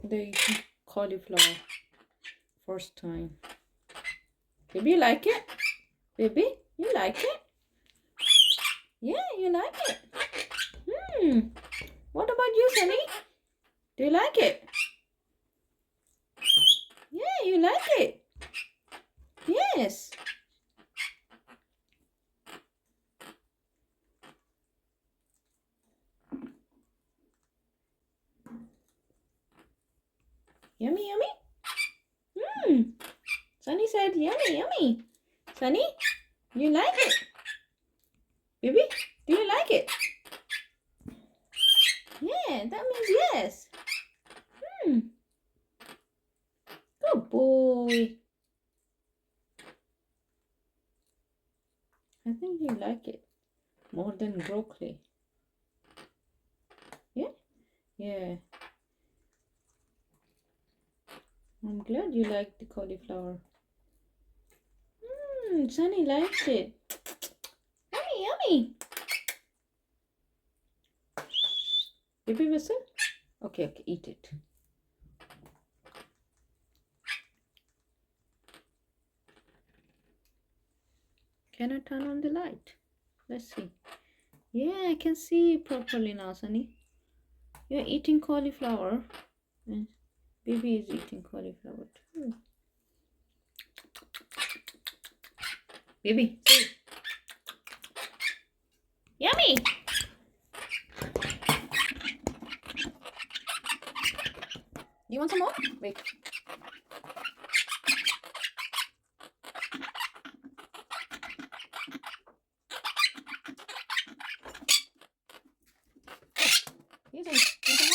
They eat cauliflower first time. Baby, you like it? Baby, you like it? Yeah, you like it. What about you, Sunny? Do you like it? Yeah, you like it. Yes. Yummy, yummy. Sunny said yummy, yummy. Sunny, you like it? Baby, do you like it? Yeah, that means yes. Good boy. I think you like it more than broccoli. Yeah? Yeah. I'm glad you like the cauliflower. Sunny likes it. Yummy, yummy. Baby whistle? Okay, okay, eat it. Can I turn on the light? Let's see. Yeah, I can see properly now, Sunny. You're eating cauliflower. And baby is eating cauliflower too. Baby, see. Yummy! Do you want some more? Wait. Here's one.